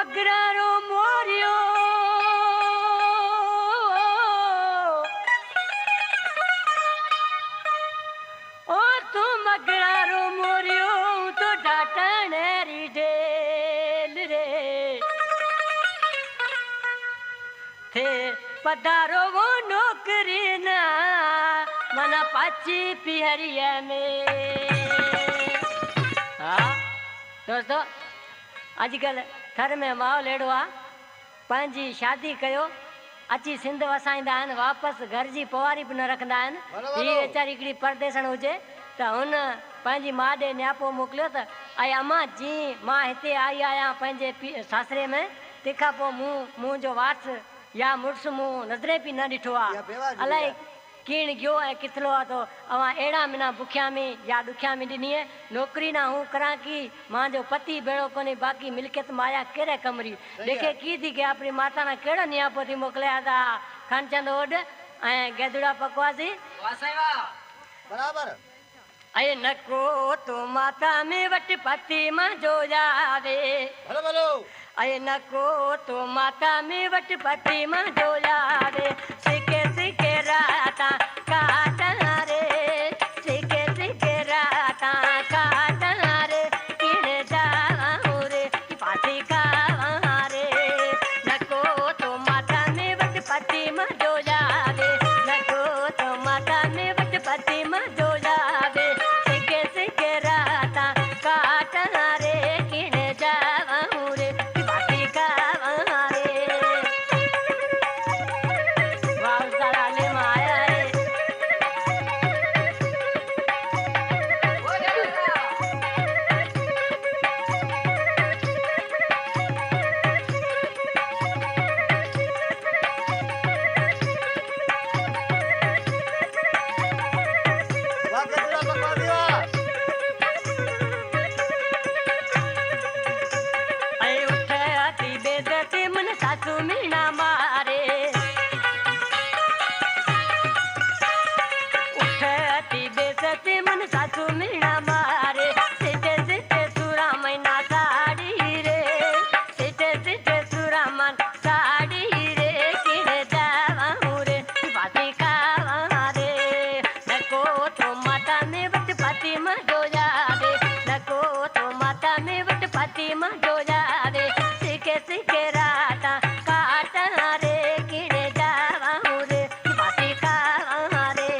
मगरारो Moreau ओ तू मगरारो Moreau तो डाटनेरी del रे थे पधारो वो नौकरी ना मना पाची पिहरिया में। हाँ दोस्तों आजकल थर में माहौल अड़ो आ पंहिंजी शादी कयो अची सिंध वसाईंदा आहिनि वापसि घर जी पवारी बि न रखंदा आहिनि। हीअ वीचारी हिकिड़ी परदेसण हुजे त हुन पंहिंजी माउ ॾे न्यापो मोकिलियो त ऐं अम्मा जी मां हिते आई आहियां पंहिंजे सासरे में तंहिंखां पोइ मुंहिंजो वास या मुड़ुसु मूं नज़रे बि न ॾिठो आहे अलाए कीण गयो ऐं किथलो आहे तो अवां अहिड़ा महीना बुखिया में या ॾुखिया में ॾिनी नौकरी ना हूँ करा की मां जो पति भेड़ो कोने बाकी मिल्कियत माया केरे कमरी देखे की थी के अपनी माता ना केड़ा नियापो थी मोकलिया था खानचंद ओड ऐं गेदुड़ा पकवासी बराबर ऐं नको तो माता में वट पति मां जो जावे भलो भलो ऐं नको तो माता में वट पति मां जो जावे सिके सिके राता काटा रे सिके सिके राता काटा रे किने जावा रे पासी खावा रे नको तो माता में वट पति मां जो जावे नको तो माता में वट पति मां जो जावे सिके सिके राता काटा रे किने जावा रे पासी खावा रे वाह सारा ले माया रे वाह केतरा बकवासी वाह ऐ उठती बेदती मन सासू मीना मारे उठती बेदती मन सासू मीना मारे सिटे सिटे सुरा मैना साड़ी रे सिटे सिटे सुरा मन साड़ी रे किने जावा रे बाती खावा रे नको तो माता में वट पति मां जो जावे नको तो माता में वट पति मां जो जावे सिके सिके राता काटा रे किने जावा रे बाती खावा रे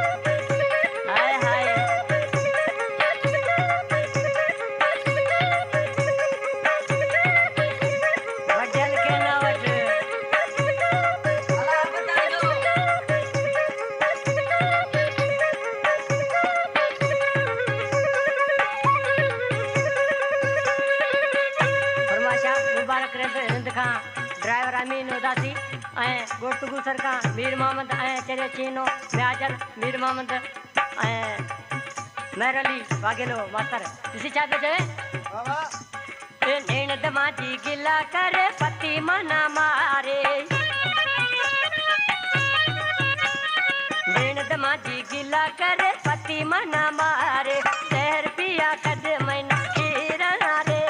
हाय हाय वजल के न वज अल्लाह बता दो फरमाशा मुबारक रहे हिंद खां ड्राइवर अमीन उदासी ऐं गोटुगु सर खां मीर मोहम्मद ऐं चेरे चीनो म्याजल मीर मोहम्मद ऐं मेहर अली वागेलो मास्तर ॾिसी छा पियो चवे वाह वाह ए नेण दमाजी गिला करे पति मना मारे नेण दमाजी गिला करे पति मना मारे जहर पिया कद मैन खीरा रे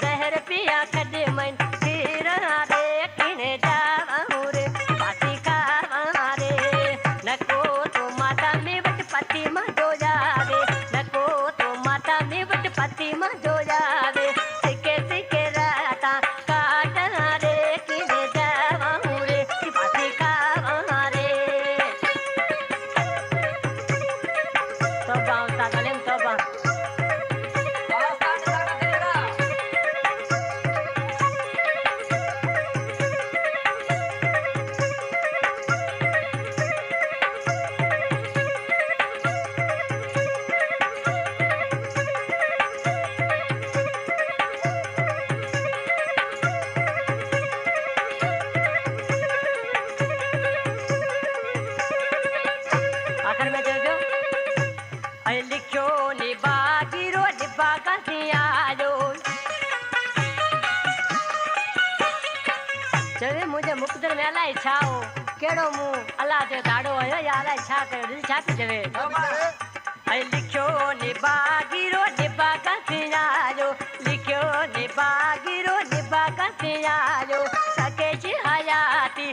जहर पिया कद मैन खीरा रे किने जावा रे पासी खावा रे नको तो माता में वट पति मां जो जावे नको तो माता में वट पति मां जो जावे सिके सिके राता काटा रे किने जावा रे पासी खावा रे तो गाँव में अलाए छाओ केड़ो मुंह अल्लाह जो दाड़ो है या अलाए छा कयो दिल छा थी जवे ऐ लिखियो निबागिरो निबा कंसियायो लिखियो निबागिरो निबा कंसियायो सके हयाती